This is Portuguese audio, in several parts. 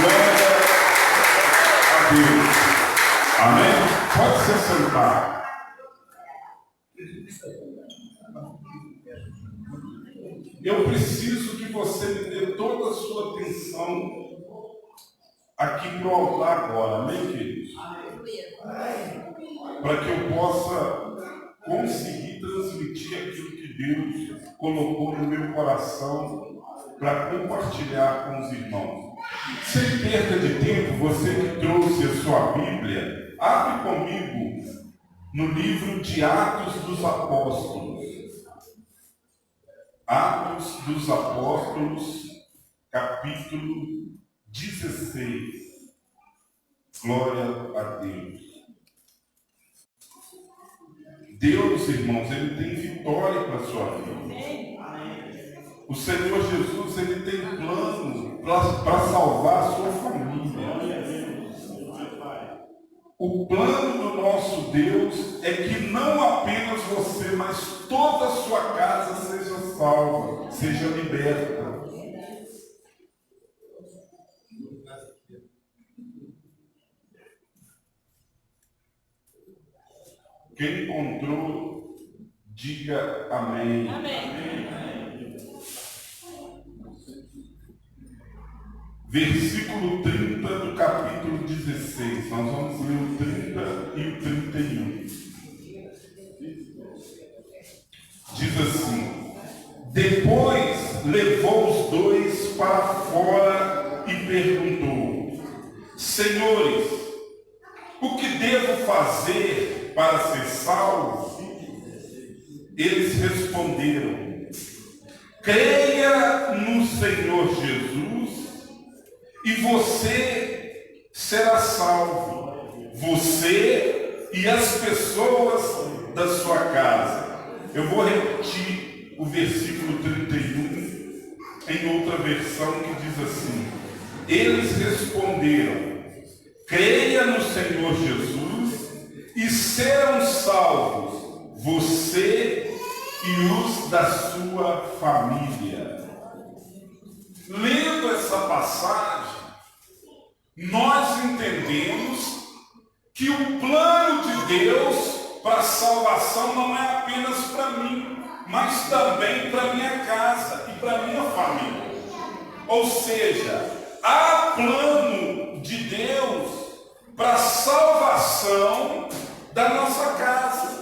Glória a Deus. Amém? Pode se sentar. Eu preciso que você me dê toda a sua atenção aqui para o altar agora. Amém, queridos? Para que eu possa conseguir transmitir aquilo que Deus colocou no meu coração para compartilhar com os irmãos. Sem perda de tempo, você que trouxe a sua Bíblia, abre comigo no livro de Atos dos Apóstolos. Atos dos Apóstolos, capítulo 16. Glória a Deus. Deus, irmãos, Ele tem vitória para a sua vida. O Senhor Jesus, Ele tem plano para salvar a sua família. O plano do nosso Deus é que não apenas você, mas toda a sua casa seja salva, seja liberta. Quem encontrou, diga amém. Amém. Versículo 30 do capítulo 16. Nós vamos ler o 30 e o 31. Diz assim: depois levou os dois para fora e perguntou: Senhores, o que devo fazer para ser salvo? Eles responderam: creia no Senhor Jesus e você será salvo, você e as pessoas da sua casa. Eu vou repetir o versículo 31 em outra versão que diz assim: eles responderam: creia no Senhor Jesus e serão salvos você e os da sua família. Lendo essa passagem, nós entendemos que o plano de Deus para a salvação não é apenas para mim, mas também para minha casa e para minha família. Ou seja, há plano de Deus para a salvação da nossa casa.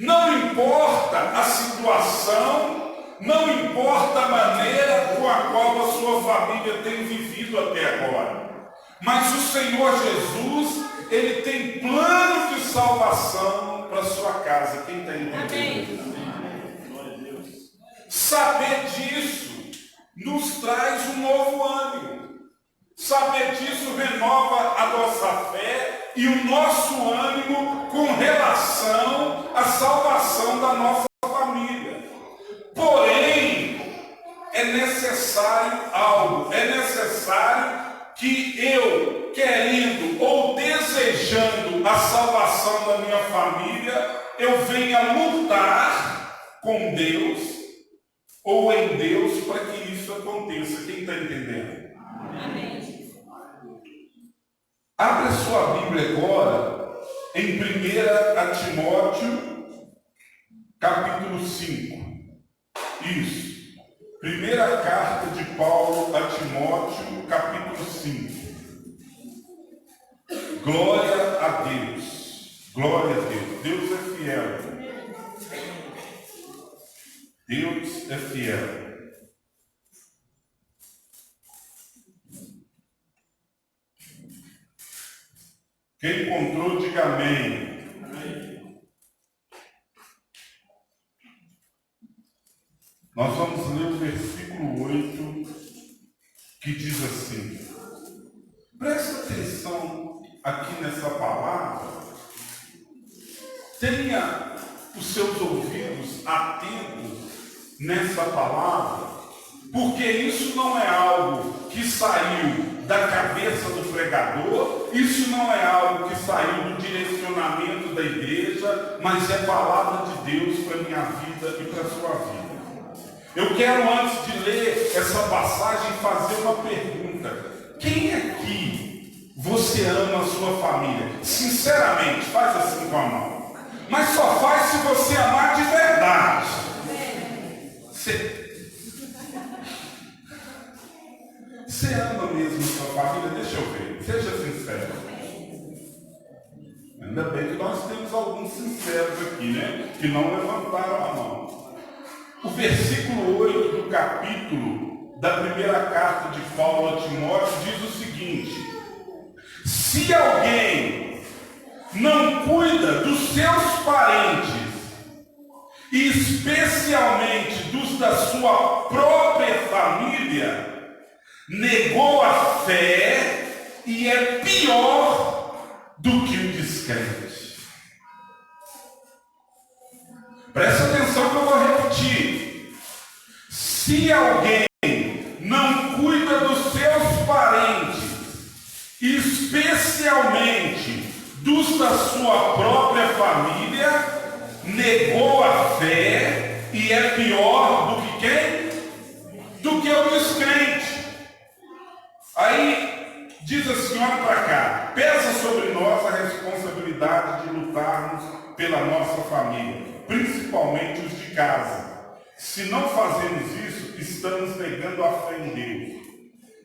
Não importa a situação, não importa a maneira com a qual a sua família tem vivido até agora, mas o Senhor Jesus, Ele tem plano de salvação para a sua casa. Quem está entendendo? Saber disso nos traz um novo ânimo. Saber disso renova a nossa fé e o nosso ânimo com relação à salvação da nossa família. Porém, é necessário algo, é necessário que eu, querendo ou desejando a salvação da minha família, eu venha lutar com Deus ou em Deus para que isso aconteça. Quem está entendendo? Amém. Abra sua Bíblia agora em 1 Timóteo, capítulo 5. Isso. Primeira carta de Paulo a Timóteo, capítulo 5. Glória a Deus. Glória a Deus. Deus é fiel. Deus é fiel. Quem encontrou, diga amém. Amém. Nós vamos ler o versículo 8, que diz assim. Presta atenção aqui nessa palavra. Tenha os seus ouvidos atentos nessa palavra, porque isso não é algo que saiu da cabeça do pregador, isso não é algo que saiu do direcionamento da igreja, mas é palavra de Deus para a minha vida e para a sua vida. Eu quero, antes de ler essa passagem, fazer uma pergunta. pergunta: quem aqui você ama a sua família? Sinceramente, faz assim com a mão. Mas só faz se você amar de verdade. Você ama mesmo a sua família? Deixa eu ver. Seja sincero. Ainda bem que nós temos alguns sinceros aqui, né? Que não levantaram a mão. O versículo 8 do capítulo da primeira carta de Paulo a Timóteo diz o seguinte: se alguém não cuida dos seus parentes, e especialmente dos da sua própria família, negou a fé e é pior do que o descrente. Presta atenção que eu vou repetir. Se alguém não cuida dos seus parentes, especialmente dos da sua própria família, negou a fé e é pior do que quem? Do que o descrente. Aí diz assim, olha para cá: pesa sobre nós a responsabilidade de lutarmos pela nossa família, principalmente os de casa. Se não fazemos isso, estamos negando a fé em Deus.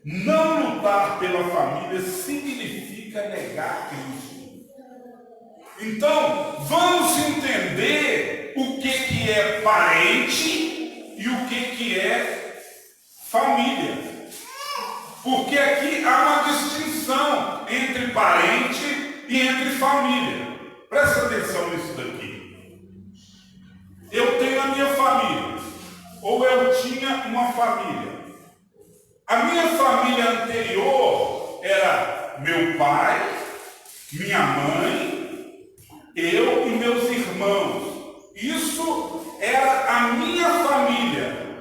Não lutar pela família significa negar Cristo. Então, vamos entender o que é parente e o que é família. Porque aqui há uma distinção entre parente e entre família. Presta atenção nisso daqui. Eu tenho a minha família, ou eu tinha uma família. A minha família anterior era meu pai, minha mãe, eu e meus irmãos. Isso era a minha família.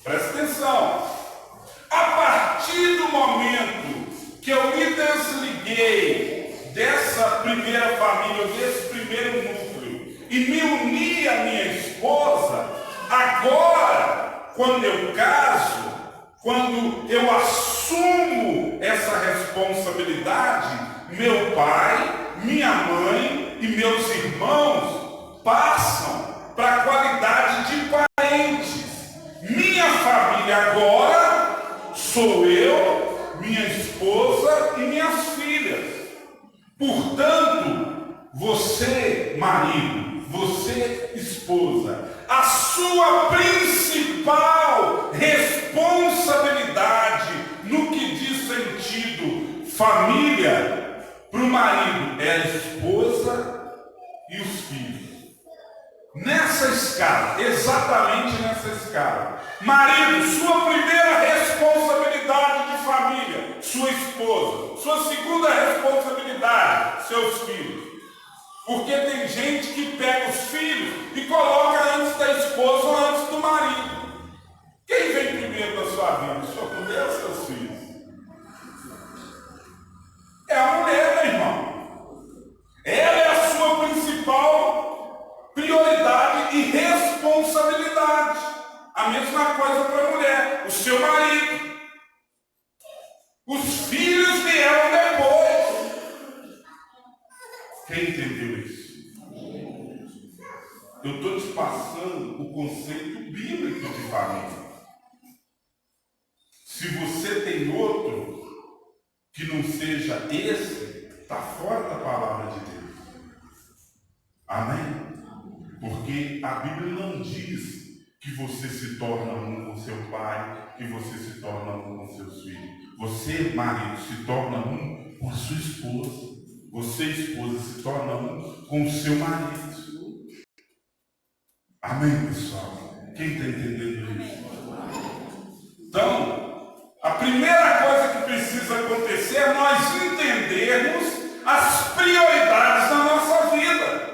Presta atenção. A partir do momento que eu me desliguei dessa primeira família, desse primeiro núcleo, e me uni à minha esposa, agora, quando eu caso, quando eu assumo essa responsabilidade, meu pai, minha mãe e meus irmãos passam para a qualidade de parentes. Minha família agora sou eu, minha esposa e minhas filhas. Portanto, você, marido, você, esposa, a sua principal responsabilidade no que diz sentido família para o marido é a esposa e os filhos. Nessa escala, exatamente nessa escala. Marido, sua primeira responsabilidade de família, sua esposa. Sua segunda responsabilidade, seus filhos. Porque tem gente que pega os filhos e coloca antes da esposa ou antes do marido. Quem vem primeiro na sua vida? Sua mulher ou seus filhos? É a mulher, meu irmão. Ela é a sua principal prioridade e responsabilidade. A mesma coisa para a mulher, o seu marido. Os filhos vieram depois. Quem entendeu isso? Eu estou te passando o conceito bíblico de família. Se você tem outro que não seja esse, está fora da palavra de Deus. Amém? Porque a Bíblia não diz que você se torna um com seu pai, que você se torna um com seus filhos. Você, marido, se torna um com a sua esposa. Você, esposa, se torna um com o seu marido. Amém, pessoal? Quem está entendendo isso? Então, a primeira coisa que precisa acontecer é nós entendermos as prioridades da nossa vida.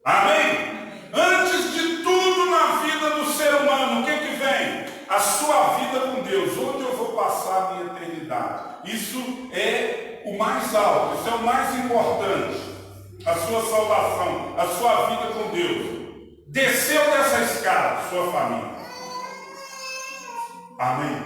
Amém? Antes de tudo na vida do ser humano, o que vem? A sua vida com Deus. Onde eu vou passar a minha eternidade? Isso é o mais alto, isso é o mais importante. A sua salvação, a sua vida com Deus. Desceu dessa escada, sua família. Amém?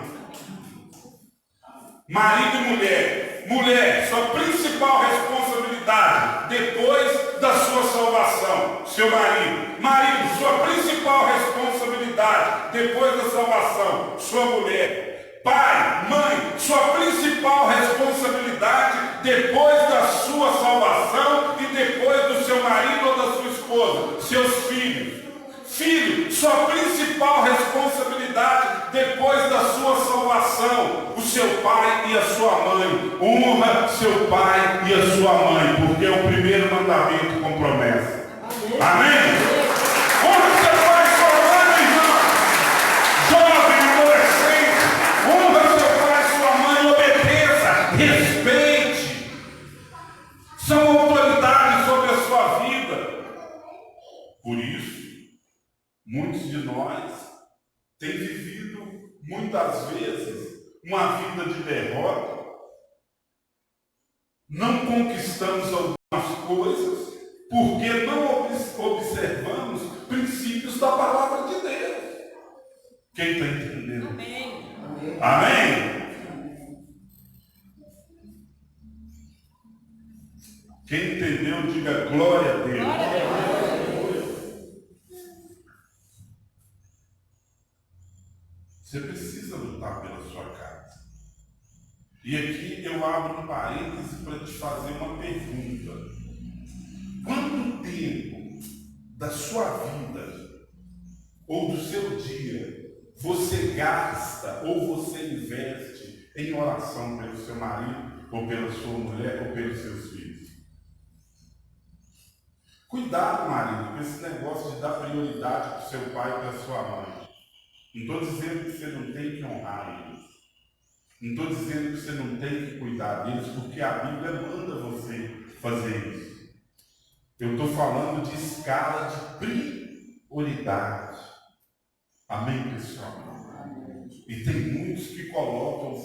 Marido e mulher. Mulher, sua principal responsabilidade depois da sua salvação, seu marido. Marido, sua principal responsabilidade depois da salvação, sua mulher. Pai, mãe, sua principal responsabilidade depois da sua salvação e depois do seu marido ou da sua esposa, seus filhos. Filho, sua principal responsabilidade depois da sua salvação, o seu pai e a sua mãe. Honra seu pai e a sua mãe, porque é o primeiro mandamento com promessa. Amém? Honra seu pai e sua mãe, irmão. Jovem, adolescente, honra seu pai e sua mãe, obedeça, respeite. São autoridades sobre a sua vida. Por isso, muitos de nós têm vivido, muitas vezes, uma vida de derrota. Não conquistamos algumas coisas porque não observamos princípios da palavra de Deus. Quem está entendendo? Amém. Amém? Quem entendeu, diga glória a Deus. Glória a Deus. Você precisa lutar pela sua casa. E aqui eu abro um parêntese para te fazer uma pergunta. Quanto tempo da sua vida ou do seu dia você gasta ou você investe em oração pelo seu marido, ou pela sua mulher, ou pelos seus filhos? Cuidado, marido, com esse negócio de dar prioridade para o seu pai e para a sua mãe. Não estou dizendo que você não tem que honrar eles. Não estou dizendo que você não tem que cuidar deles, porque a Bíblia manda você fazer isso. Eu estou falando de escala de prioridade. Amém, pessoal? E tem muitos que colocam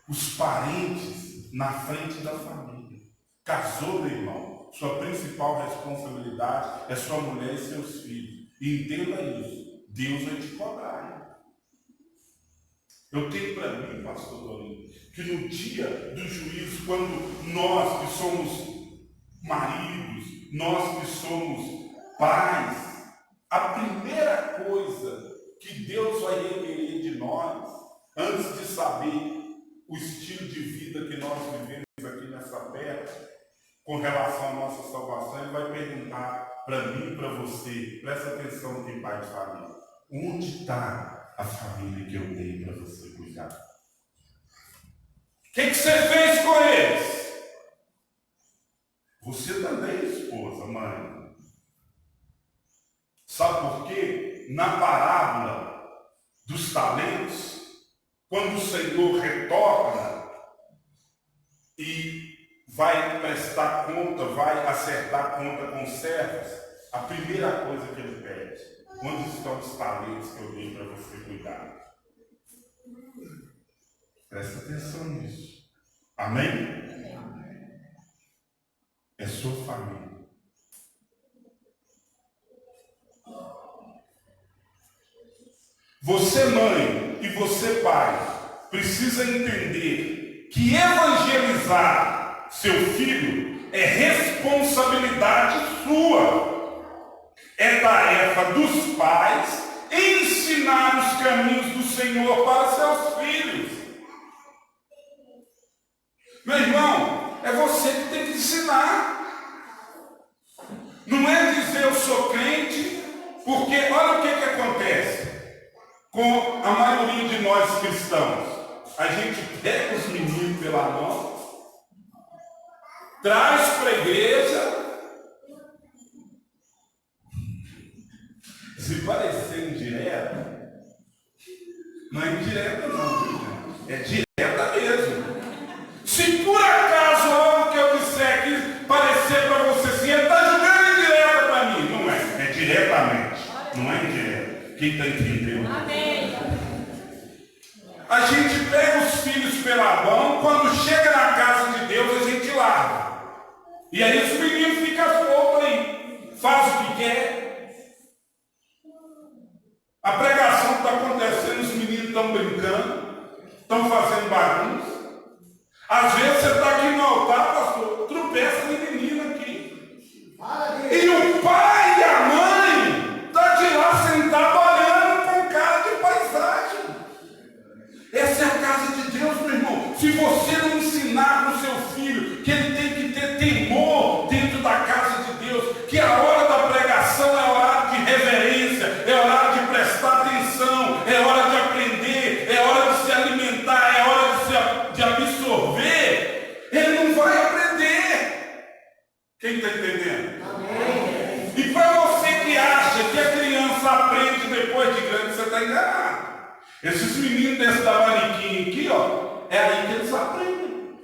os parentes na frente da família. Casou, meu irmão, sua principal responsabilidade é sua mulher e seus filhos. E entenda isso. Deus vai te cobrar. Eu tenho para mim, pastor Dorinho, que no dia do juízo, quando nós que somos maridos, nós que somos pais, a primeira coisa que Deus vai requerer de nós, antes de saber o estilo de vida que nós vivemos aqui nessa terra, com relação à nossa salvação, Ele vai perguntar para mim e para você, presta atenção aqui, pai de família, onde está a família que eu dei para você cuidar? O que você fez com eles? Você também, esposa, mãe. Sabe por quê? Na parábola dos talentos, quando o Senhor retorna e vai prestar conta, vai acertar conta com os servos, a primeira coisa que ele pede: onde estão os talentos que eu dei para você cuidar? Presta atenção nisso. Amém? É sua família. Você, mãe, e você, pai, precisa entender que evangelizar seu filho é responsabilidade sua. É tarefa dos pais ensinar os caminhos do Senhor para seus filhos. Meu irmão, é você que tem que ensinar. Não é dizer eu sou crente, porque olha o que acontece com a maioria de nós cristãos. A gente pega os meninos pela mão, traz para a igreja. Se parecer indireta, não é indireta não, é direta mesmo. Se por acaso algo que eu disser que parecer para você assim, ele está jogando indireta para mim. Não é, é diretamente, não é indireta. Quem está entendendo? Amém. A gente pega os filhos pela mão, quando chega na casa de Deus a gente larga. E aí os meninos ficam soltos aí, faz o que quer. A pregação está acontecendo, os meninos estão brincando, estão fazendo bagunça. Às vezes você está aqui no altar, pastor, tropeça de menino aqui. E o pai e a mãe estão de lá sentado olhando com cara de paisagem. Essa é a casa de Deus, meu irmão. Se você não ensinar para o seu filho que ele tem que ter temor dentro da casa de Deus, que a hora da pregação é horário de reverência, é horário de prestar atenção, é hora de aprender, é hora de se alimentar, é hora de absorver, ele não vai aprender. Quem está entendendo? Amém. E para você que acha que a criança aprende depois de grande, você está enganado. Esses meninos desse tabaniquinho aqui, ó, é aí que eles aprendem.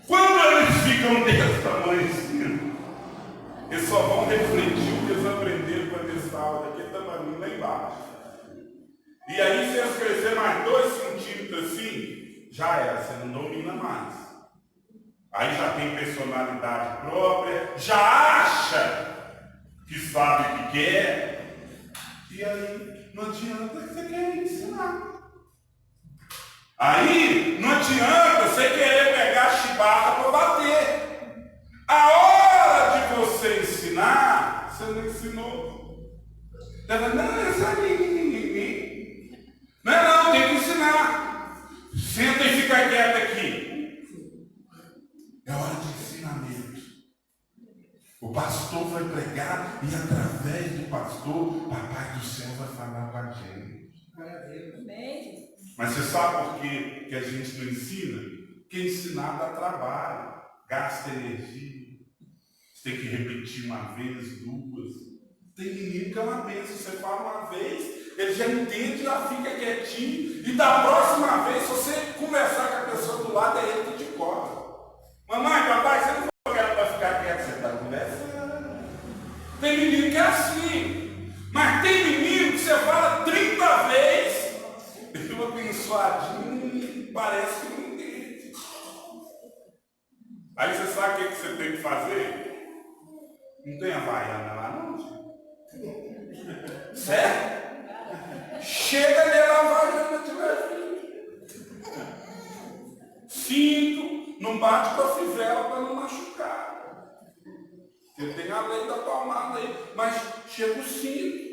Quando eles ficam desse tamanho assim, eles só vão refletir o que eles aprenderam para essa aula daquele tamanho lá embaixo. E aí, se eles crescer mais 2 centímetros assim, já era, você não domina mais. Aí já tem personalidade própria, já acha que sabe o que quer. E aí, não adianta que você quer ensinar. Aí, não adianta você querer pegar a chibata para bater. A hora de você ensinar, você não ensinou. Ela, não, essa aí. Não, tem que ensinar. Senta e fica quieto aqui. É hora de ensinamento. O pastor vai pregar e através do pastor, o Papai do Céu vai falar com a gente. Amém. Mas você sabe por que a gente não ensina? Porque ensinar dá trabalho, gasta energia. Você tem que repetir uma vez, 2. Tem menino que é uma vez, você fala uma vez, ele já entende, já fica quietinho. E da próxima vez, se você conversar com a pessoa do lado, é ele que te cobra. Mamãe, papai, você não falou que era para ficar quieto, você está conversando. Tem menino que é assim. Mas tem menino que você fala 30 vezes. Eu abençoadinho, parece que não entende. Aí você sabe o que você tem que fazer? Não tem Havaiana lá não? Certo? Chega nele a Havaiana de cinto, não bate com a fivela para não machucar. Porque tem a lei da palmada aí, mas chega o cinto.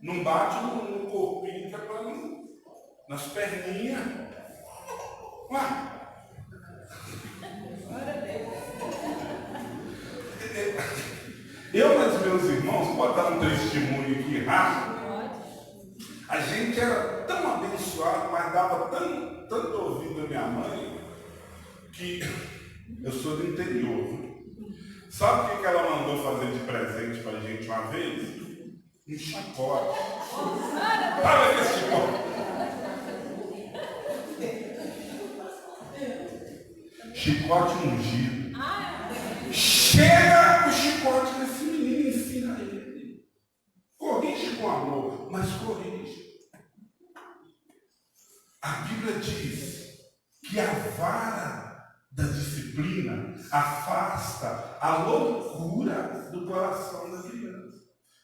Não bate no corpinho que é para não. Nas perninhas. Ué. Eu e meus irmãos, vou dar um testemunho aqui rápido. A gente era tão abençoado, mas dava tanto ouvido à minha mãe, que eu sou do interior. Sabe o que ela mandou fazer de presente para a gente uma vez? Um chicote. Olha esse chicote. Chicote ungido. Chega o chicote desse menino e ensina ele. Corrige com amor, mas corrige. A Bíblia diz que a vara da disciplina afasta a loucura do coração da criança.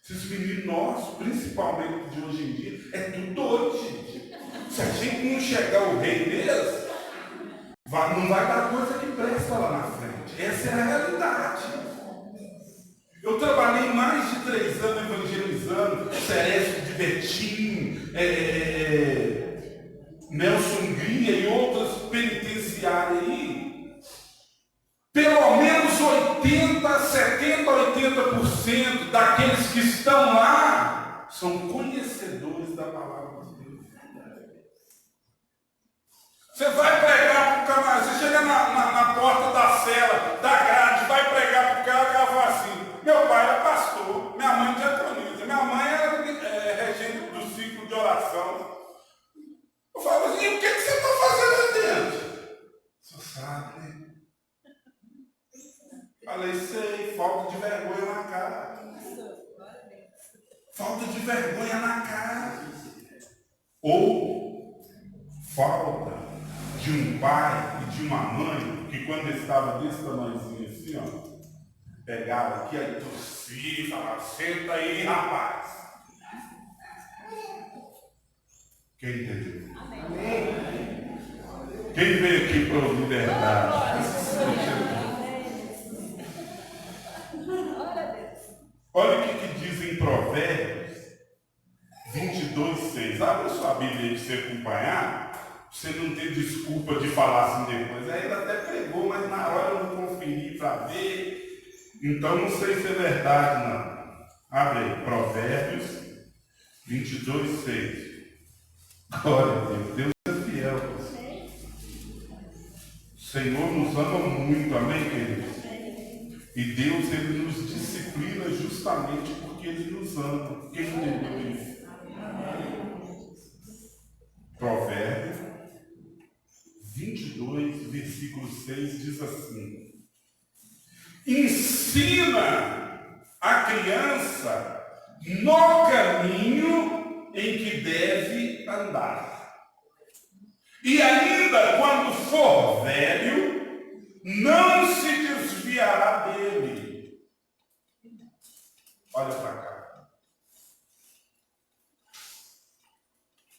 Esses meninos nossos, principalmente de hoje em dia, é tudo doido, gente. Se a gente não chegar ao rei deles, não vai dar coisa que presta lá na frente. Essa é a realidade. Eu trabalhei mais de 3 anos evangelizando Cerezo de Betim, Nelson Gria e outras penitenciárias aí. Pelo menos 70, 80% daqueles que estão lá são conhecedores da palavra de Deus. Você vai pregar para o camarada, você chega na porta da cela, da grade, vai pregar para o cara fala assim: meu pai era pastor, minha mãe diaconisa, minha mãe era regente do ciclo de oração. Eu falo assim: e o que você está fazendo aí dentro? Você sabe, né? Falei, sei, falta de vergonha na cara. Falta de vergonha na cara. Ou falta de um pai e de uma mãe que quando estava desse tamanhozinho assim, ó, pegava aqui, aí tossia e falava: senta aí, rapaz. Quem entendeu? Amém. Quem veio aqui para ouvir verdade? Olha o que diz em Provérbios 22:6. Abre a sua Bíblia aí para você acompanhar, para você não ter desculpa de falar assim depois. Aí ele até pregou, mas na hora eu não conferi para ver. Então não sei se é verdade, não. Abre aí, Provérbios 22:6. Glória a Deus. Deus é fiel. O Senhor nos ama muito, amém, queridos? E Deus, Ele nos disciplina justamente porque Ele nos ama. Quem entendeu isso? Provérbios 22, versículo 6 diz assim: ensina a criança no caminho em que deve andar. E ainda quando for velho, não se desviará dele. Olha para cá.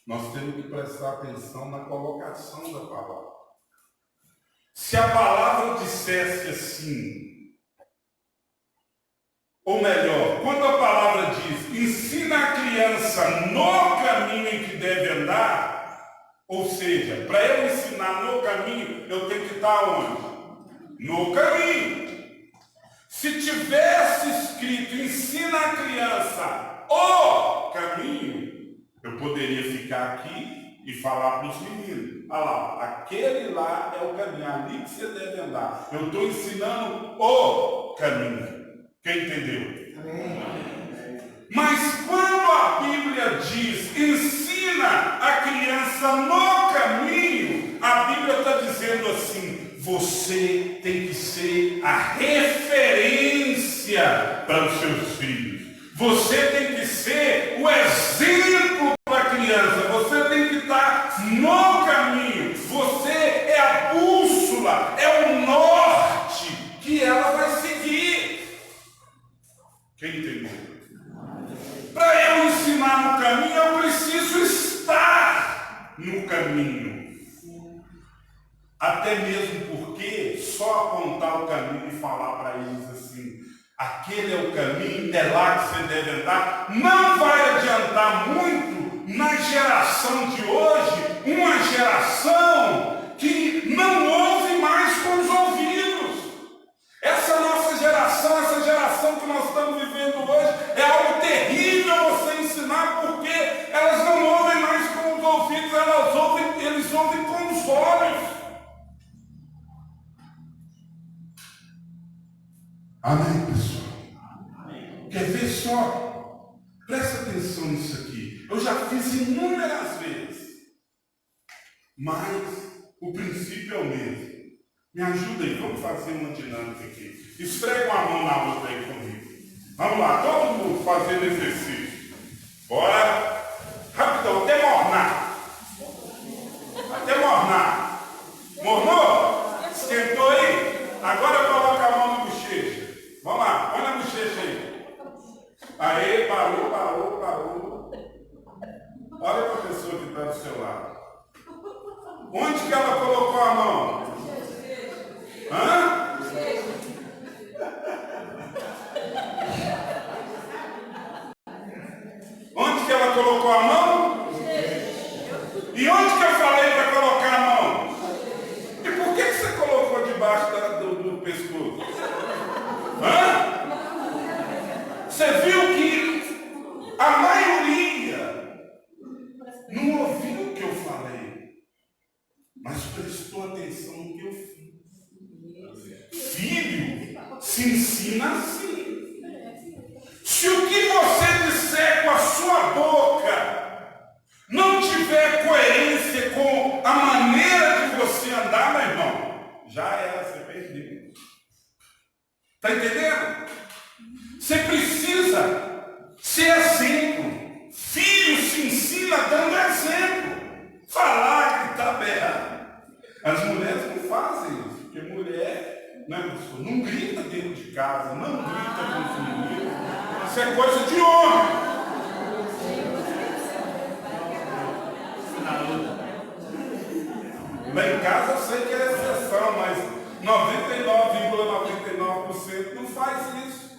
Nós temos que prestar atenção na colocação da palavra. Se a palavra dissesse assim, ou melhor, quando a palavra diz, ensina a criança no caminho em que deve andar, ou seja, para eu ensinar no caminho, eu tenho que estar onde? No caminho. Se tivesse escrito, ensina a criança o caminho, eu poderia ficar aqui e falar para os meninos, olha lá, aquele lá é o caminho, ali que você deve andar. Eu estou ensinando o caminho. Quem entendeu? Mas quando a Bíblia diz, ensina a criança no caminho, a Bíblia está dizendo assim, você tem que ser a referência para os seus filhos. Você tem que ser o exemplo para a criança. Você tem que estar no caminho. Você é a bússola, é o norte que ela vai seguir. Quem entendeu? Para eu ensinar no caminho, eu preciso estar no caminho. Até mesmo porque só apontar o caminho e falar para eles assim, aquele é o caminho, é lá que você deve andar, não vai adiantar muito na geração de hoje, uma geração que não ouve mais com os ouvidos. Essa nossa geração, essa geração que nós estamos vivendo hoje, é algo terrível você ensinar, porque elas não ouvem mais com os ouvidos, eles ouvem com os olhos. Amém, pessoal? Quer ver só? Presta atenção nisso aqui. Eu já fiz inúmeras vezes, mas o princípio é o mesmo. Me ajuda aí, vamos fazer uma dinâmica aqui. Esfrega uma mão na outra aí comigo. Vamos lá, todo mundo fazendo exercício. Bora. Rapidão, até mornar. Até mornar. Mornou? Esquentou aí? Agora coloca a mão na bochecha. Vamos lá, põe na bochecha aí. Aí, parou. Olha para a pessoa que está do seu lado. Onde que ela colocou a mão? Hã? Onde que ela colocou a mão? E onde que eu falei para colocar a mão? E por que você colocou debaixo do pescoço? Hã? Você viu que a maioria não ouviu o que eu falei, mas prestou atenção no que eu fiz. Filho, se ensina assim. Se o que você disser com a sua boca não tiver coerência com a maneira de você andar, meu irmão, já era, você perdeu. Está entendendo? Você precisa ser exemplo. Filho se ensina dando exemplo. Falar, gritar, berrar. As mulheres não fazem isso, porque mulher, né, não grita dentro de casa, não grita com os meninos. Isso é coisa de homem. Lá em casa eu sei que é exceção, mas 99,99% não faz isso.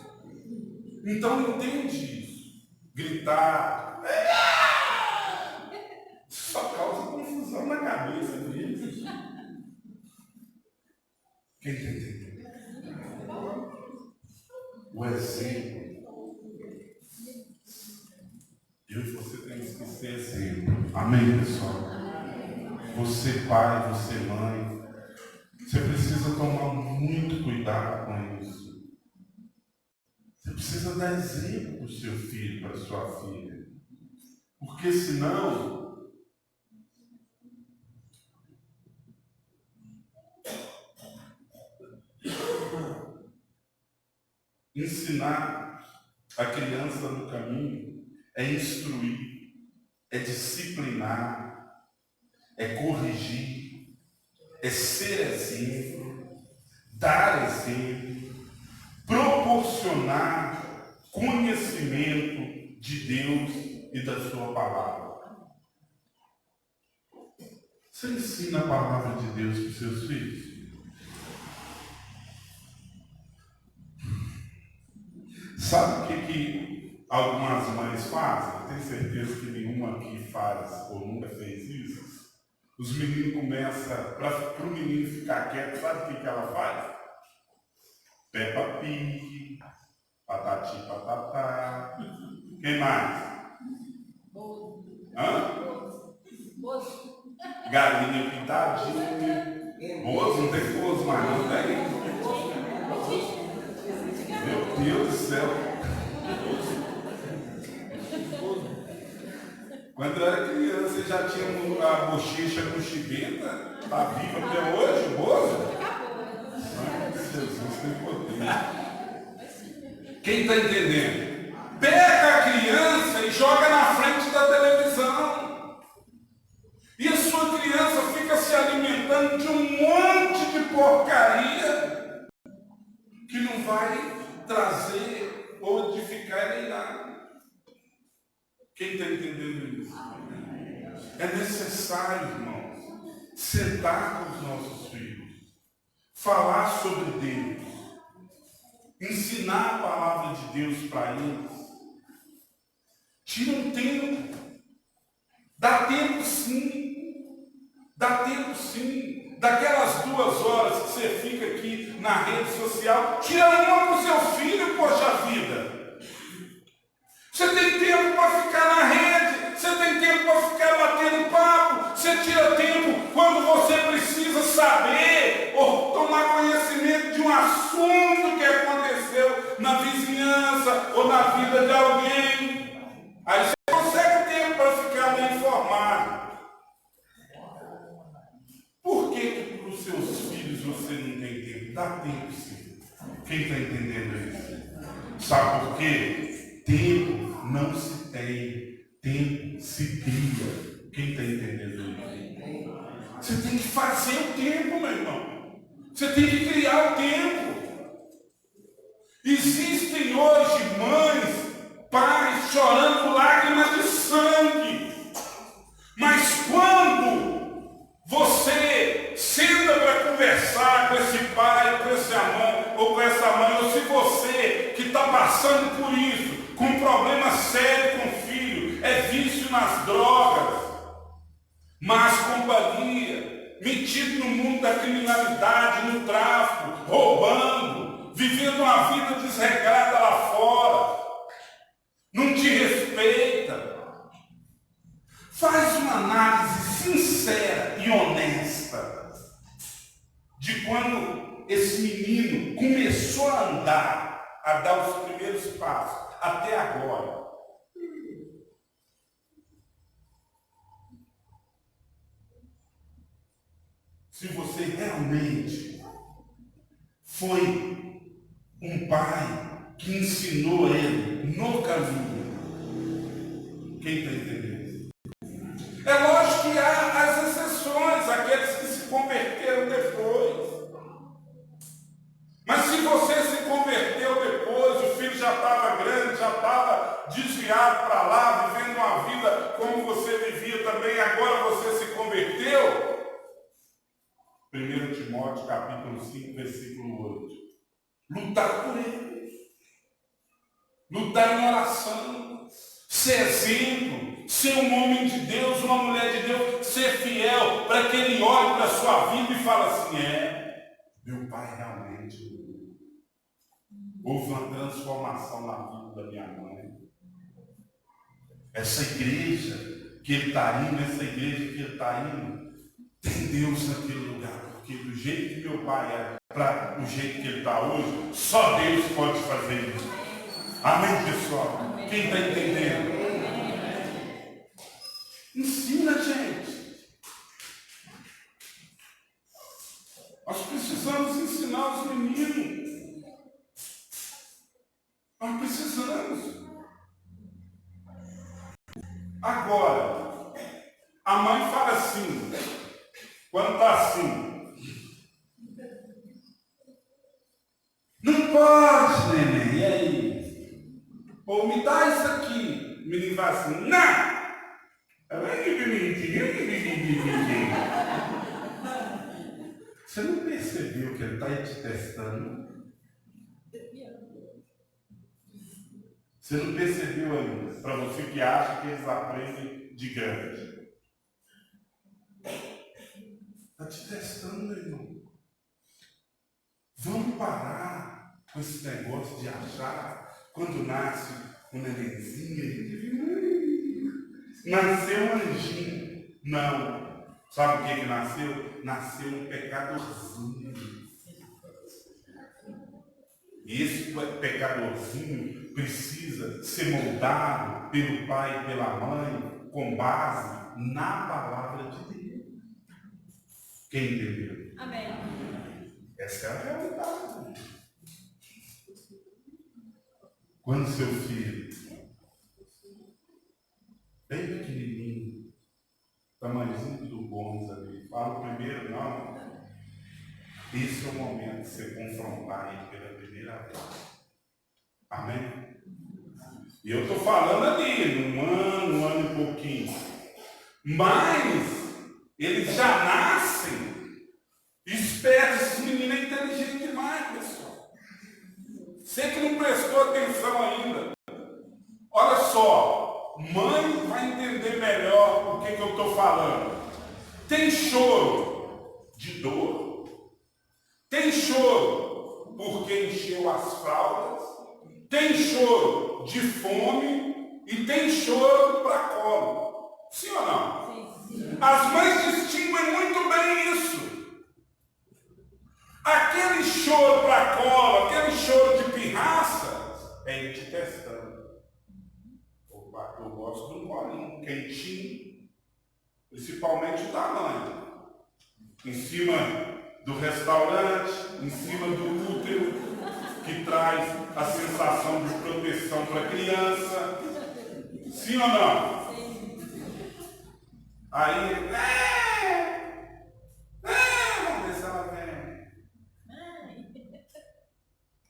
Então entende isso. Gritar só causa confusão na cabeça deles. Quem está entendendo? O exemplo. Eu e você temos que ser exemplo. Amém, pessoal? Você pai, você mãe, você precisa tomar muito cuidado com isso. Você precisa dar exemplo para o seu filho, para a sua filha. Porque senão ensinar a criança no caminho é instruir, é disciplinar, é corrigir, é ser exemplo, dar exemplo, proporcionar conhecimento de Deus e da sua palavra. Você ensina a palavra de Deus para os seus filhos? Sabe o que algumas mães fazem? Eu tenho certeza que nenhuma aqui faz ou nunca fez isso. Os meninos começam, para o menino ficar quieto, sabe o que ela faz? Peppa Pig, Patati Patatá. Quem mais? Hã? Galinha Pintadinha. Bozo, não tem bozo mais, não tem? Meu Deus do céu. Quando eu era criança, você já tinha a bochecha mochibenta? Está viva até hoje, bozo? Jesus tem poder. Quem está entendendo? Pega a criança e joga na frente da televisão. E a sua criança fica se alimentando de um monte de porcaria que não vai trazer ou edificar nem nada. Quem está entendendo isso? É necessário, irmãos, sentar com os nossos filhos, falar sobre Deus, ensinar a palavra de Deus para eles. Tira um tempo. Dá tempo sim. Dá tempo sim. Daquelas 2 horas que você fica aqui na rede social, tira uma para o seu filho, poxa vida. Você tem tempo para ficar na rede, você tem tempo para ficar batendo papo, você tira tempo quando você precisa saber ou tomar conhecimento de um assunto que aconteceu na vizinhança ou na vida de alguém. Aí você consegue tempo para ficar bem informado. Por que para os seus filhos você não tem tempo? Dá tempo sim. Quem está entendendo isso? Sabe por quê? Tempo não se tem, tempo se cria. Quem está entendendo isso? Você tem que fazer o tempo, meu irmão. Você tem que criar o tempo. Existem hoje mães, pais chorando lágrimas de sangue. Mas quando você senta para conversar com esse pai, com esse mãe, ou com essa mãe, ou se você que está passando por isso, com um problema sério com o filho, é vício nas drogas, más companhia, metido no mundo da criminalidade, no tráfico, roubando, vivendo uma vida desregrada lá fora, não te respeita. Faz uma análise sincera e honesta de quando esse menino começou a andar, a dar os primeiros passos, até agora. Se você realmente foi um pai que ensinou ele no caminho. Quem está entendendo? É lógico que há as exceções, aqueles que se converteram depois. Mas se você se converteu depois, o filho já estava grande, já estava desviado para lá, vivendo uma vida como você vivia também, agora você se converteu, 1 Timóteo capítulo 5, versículo 8. Lutar por ele. Lutar em oração. Ser exemplo. Ser um homem de Deus, uma mulher de Deus. Ser fiel para que ele olhe para a sua vida e fale assim, meu pai realmente houve uma transformação na vida da minha mãe. Essa igreja que ele está indo, tem Deus naquele lugar, porque do jeito que meu pai é, para o jeito que ele está hoje, só Deus pode fazer isso. Amém, pessoal? Amém. Quem está entendendo? Amém. Ensina, gente. Nós precisamos ensinar os meninos. Nós precisamos. Agora, a mãe fala assim, quando está assim, não pode, neném, e aí? Ou me dá isso aqui. O menino fala assim, não! Você não percebeu que ele está aí te testando? Você não percebeu ainda? Para você que acha que eles aprendem de grande. Está te testando, irmão. Vamos parar com esse negócio de achar quando nasce um nenenzinho, nasceu um anjinho. Não. Sabe o que nasceu? Nasceu um pecadorzinho. E esse pecadorzinho precisa ser moldado pelo pai e pela mãe com base na palavra de Deus. Quem entendeu? Amém. Essa é a realidade. Quando seu filho, bem pequenininho, tamanhozinho do Gomes ali, fala primeiro, não. Esse é o momento de você confrontar ele pela primeira vez. Amém? E eu estou falando ali, um ano e pouquinho. Mas eles já nascem espertos. Esse menino é inteligente demais, pessoal. Você que não prestou atenção ainda. Olha só, mãe vai entender melhor o que eu estou falando. Tem choro de dor. Tem choro porque encheu as fraldas, tem choro de fome e tem choro para colo. Sim ou não? Sim. As mães distinguem muito bem isso. Aquele choro para colo, aquele choro de pirraça, é ele te testando. Opa, eu gosto de um bolinho quentinho, principalmente o tamanho. Em cima do restaurante, em cima do útero, que traz a sensação de proteção para a criança. Sim ou não? Sim. Aí, vamos ver se ela vem.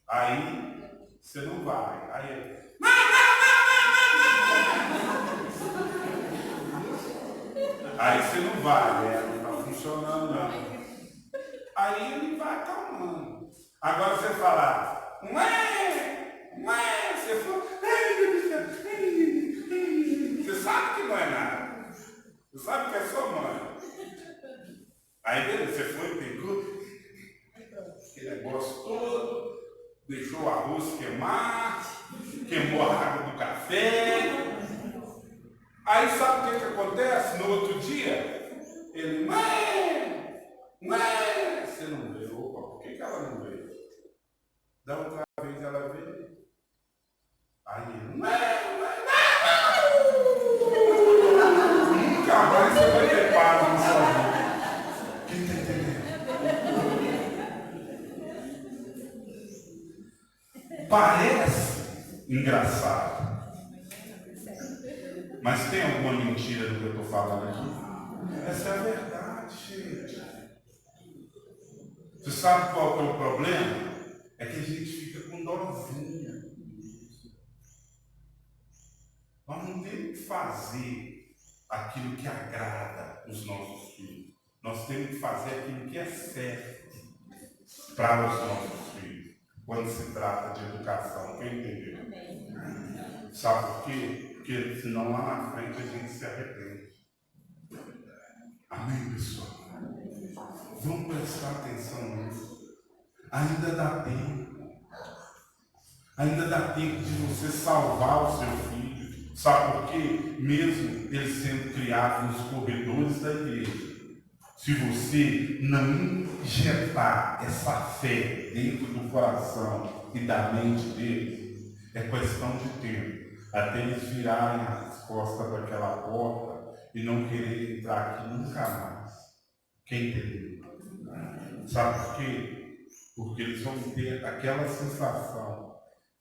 Aí, você não vai. Aí você não vai, não está funcionando não. Aí ele vai acalmando. Agora você fala, você fala, você sabe que não é nada. Você sabe que é sua mãe. Aí beleza, você foi, pegou aquele negócio todo, deixou o arroz queimar, queimou a água do café. Aí sabe o que acontece? No outro dia, ele, você não veio. Opa, por que ela não veio? Da outra vez ela veio. Aí ele, nunca mais você vai ter paz na sua vida. Quem está entendendo? Parece engraçado. Mas tem alguma mentira do que eu estou falando aqui? Essa é a verdade, gente. Você sabe qual é o problema? É que a gente fica com dorzinha. Nós não temos que fazer aquilo que agrada os nossos filhos. Nós temos que fazer aquilo que é certo. para os nossos filhos, quando se trata de educação. Quem entendeu? Sabe por quê? Porque senão lá na frente a gente se arrepende. Amém, pessoal? Vamos prestar atenção nisso. Ainda dá tempo. Ainda dá tempo de você salvar o seu filho. Sabe por quê? Mesmo ele sendo criado nos corredores da igreja, se você não injetar essa fé dentro do coração e da mente deles, é questão de tempo até eles virarem as costas para aquela porta e não querer entrar aqui nunca mais. Quem entendeu? Sabe por quê? Porque eles vão ter aquela sensação.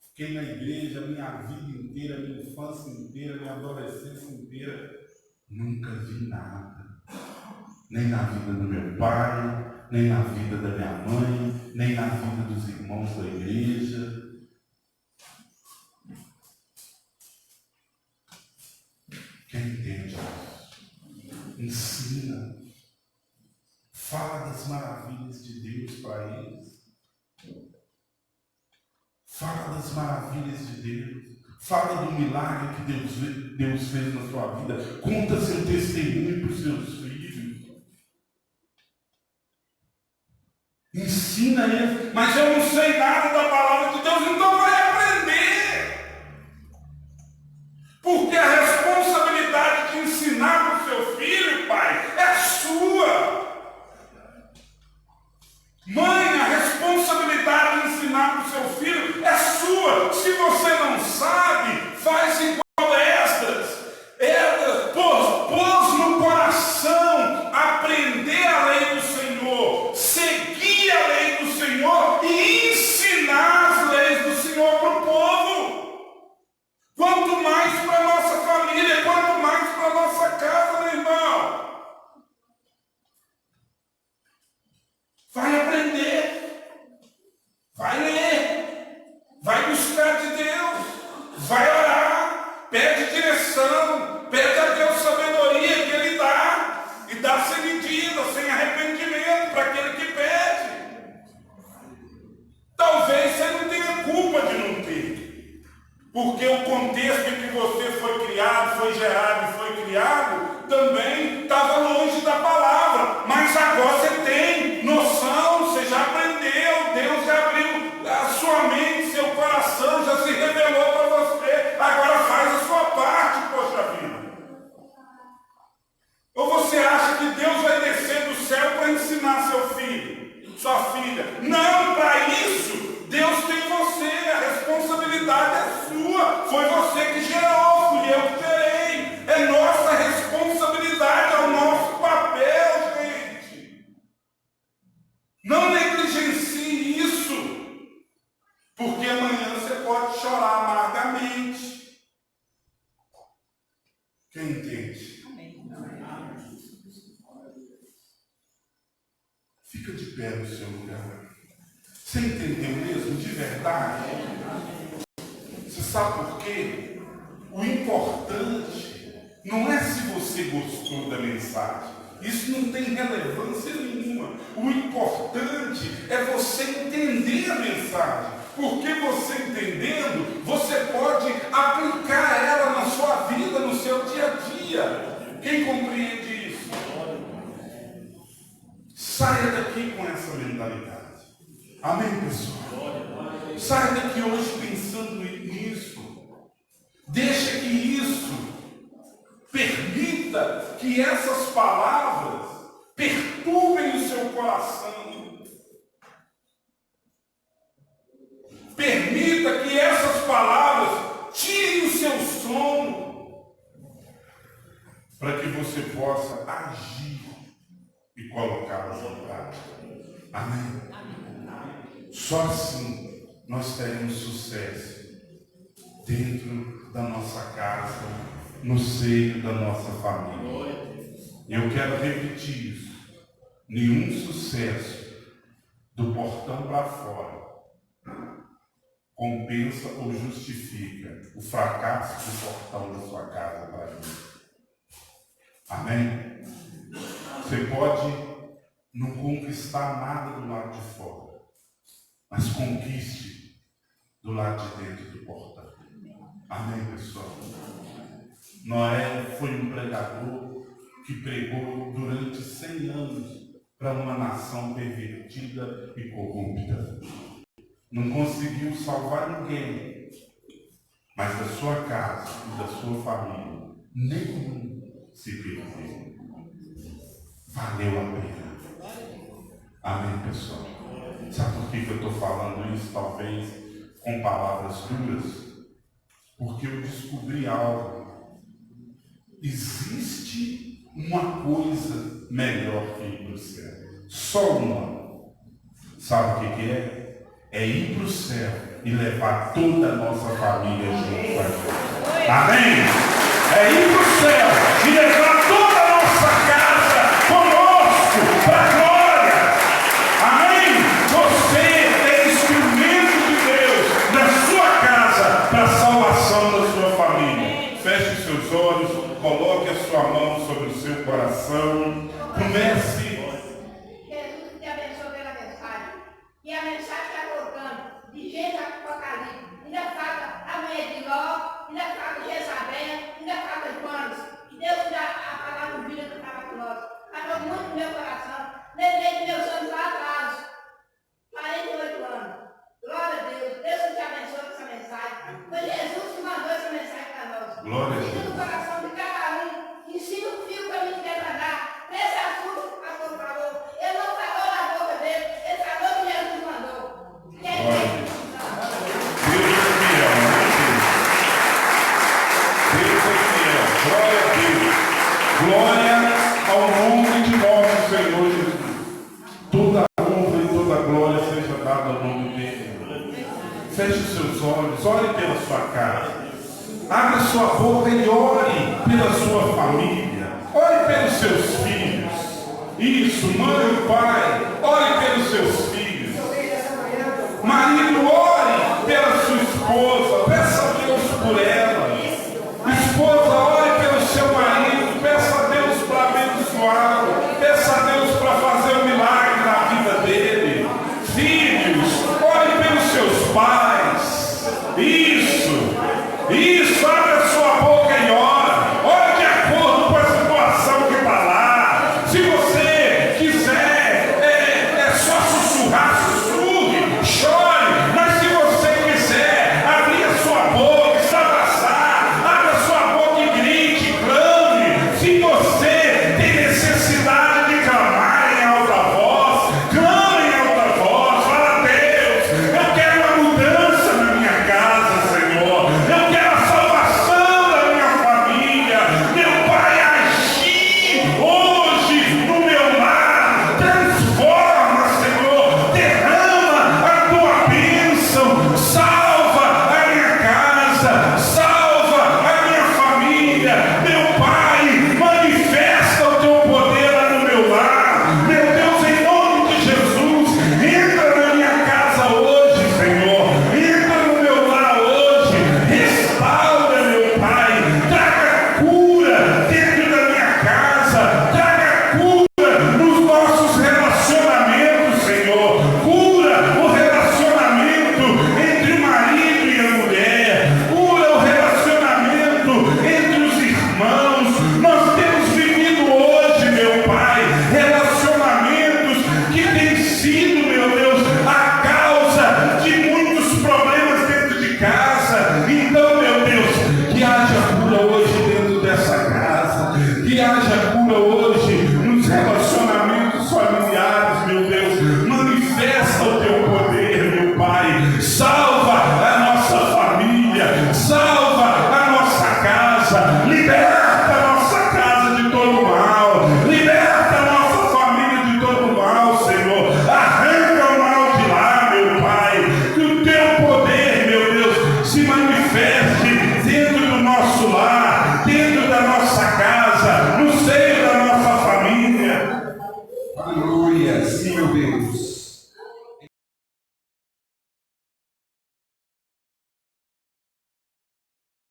Fiquei na igreja minha vida inteira, minha infância inteira, minha adolescência inteira, nunca vi nada. Nem na vida do meu pai, nem na vida da minha mãe, nem na vida dos irmãos da igreja. Quem entende isso? Ensina. Fala das maravilhas de Deus para eles. Fala das maravilhas de Deus. Fala do milagre que Deus fez na sua vida. Conta seu testemunho para os seus filhos. Ensina eles. Mas eu não sei nada da palavra de Deus, então vai aprender. Porque a responsabilidade de ensinar para o seu filho, pai, é sua. Mãe, a responsabilidade de ensinar para o seu filho é sua. Se você não sabe, faz igual estas. Ela pôs no coração aprender a lei do Senhor, seguir a lei do Senhor e ensinar as leis do Senhor para o povo. Quanto mais para a nossa família, quanto mais para a nossa casa, meu irmão. Vai aprender, vai ler, vai buscar de Deus, vai orar, pede direção, pede a Deus sabedoria que Ele dá, e dá sem medida, sem arrependimento para aquele que pede. Talvez você não tenha culpa de não ter, porque o contexto em que você foi criado, foi gerado e foi criado, também estava longe da palavra, mas agora você tem noção, você já aprendeu, Deus já abriu a sua mente, seu coração, já se revelou para você, agora faz a sua parte, poxa vida. Ou você acha que Deus vai descer do céu para ensinar seu filho, sua filha? Não, para isso, Deus tem você, a responsabilidade é sua, foi você que gerou, fui eu que gerei. É nossa responsabilidade, é o nosso papel, gente. Não negligencie isso, porque amanhã você pode chorar amargamente. Quem entende? Fica de pé no seu lugar. Você entendeu mesmo, de verdade? Você sabe por quê? O importante não é se você gostou da mensagem. Isso não tem relevância nenhuma. O importante é você entender a mensagem. Porque você entendendo, você pode aplicar ela na sua vida, no seu dia a dia. Quem compreende isso? Saia daqui com essa mentalidade. Amém, pessoal? Saia daqui hoje pensando nisso. Deixa que isso permita que essas palavras perturbem o seu coração. Permita que essas palavras tirem o seu sono, para que você possa agir e colocá-las em prática. Amém? Só assim nós teremos sucesso dentro da nossa casa, no seio da nossa família. E eu quero repetir isso. Nenhum sucesso do portão para fora compensa ou justifica o fracasso do portão da sua casa para dentro. Amém? Você pode não conquistar nada do lado de fora, mas conquiste do lado de dentro do portão. Amém, pessoal? Noé foi um pregador que pregou durante 100 anos para uma nação pervertida e corrupta. Não conseguiu salvar ninguém, mas da sua casa e da sua família, nenhum se perdeu. Valeu a pena. Amém, pessoal? Sabe por que eu estou falando isso, talvez com palavras duras? Porque eu descobri algo. Existe uma coisa melhor que ir para o céu. Só uma. Sabe o que é? É ir para o céu e levar toda a nossa família junto com a gente. Amém? É ir para o céu e levar toda a nossa casa conosco para a glória. Amém? Você é instrumento de Deus na sua casa para a salvação da sua família. Feche os seus olhos, coloque a sua mão sobre o seu coração. Comece. Jesus te abençoe pela mensagem. E a mensagem está colocando de Gênesis Apocalipse. Ainda falta a mulher de Ló, ainda falta Jezabel, ainda falta Jonas. Que Deus já a palavra vida que estava com nós. Falou muito no meu coração. Lembrei de meus anos lá atrás. 48 anos. Glória a Deus. Deus te abençoe com essa mensagem. Foi Jesus que mandou essa mensagem para nós. Glória a Deus. Ensina o coração de cada um. Ensina o fio para mim quer mandar. Nesse assunto que o pastor falou. Ele não falou na boca dele. Ele falou que Jesus mandou. Quem é isso? Deus é fiel, Deus é fiel. Glória a Deus. Glória ao nome de nosso Senhor Jesus. Toda honra e toda glória seja dada ao nome dele. Feche os seus olhos, ore pela sua casa. Abra sua boca e ore pela sua família. Ore pelos seus filhos. Isso, mãe e pai, ore pelos seus filhos. Marido, ore pela sua esposa. Peça a Deus por ela. Esposa, ore pelo seu marido. Peça a Deus para abençoá-lo. Peça a Deus para fazer um milagre na vida dele. Filhos, ore pelos seus pais. Isso, abre a sua boca e ora. Ore de acordo com a situação que está lá. Se você quiser, é só sussurrar, sussurre, chore. Mas se você quiser abrir a sua boca, extravasar, abra a sua boca e grite, clame. Se você tem necessidade de clamar em alta voz, clame em alta voz. Fala, Deus, eu quero uma mudança na minha casa, Senhor. Eu quero a salvação da minha família. Meu Pai, agir hoje no meu lar. Transforma, Senhor. Derrama a tua bênção. Salva a minha casa. Salva a minha família. Meu Pai, manifesta o teu poder lá no meu lar. Meu Deus, em nome de Jesus, entra na minha casa hoje, Senhor. Entra no meu lar hoje. Restaura, meu Pai. Traga cura dentro da minha casa. Traga cura nos nossos relacionamentos, Senhor. Cura o relacionamento entre o marido e a mulher. Cura o relacionamento entre os irmãos. Nós temos vivido hoje, meu Pai, relacionamentos que têm sido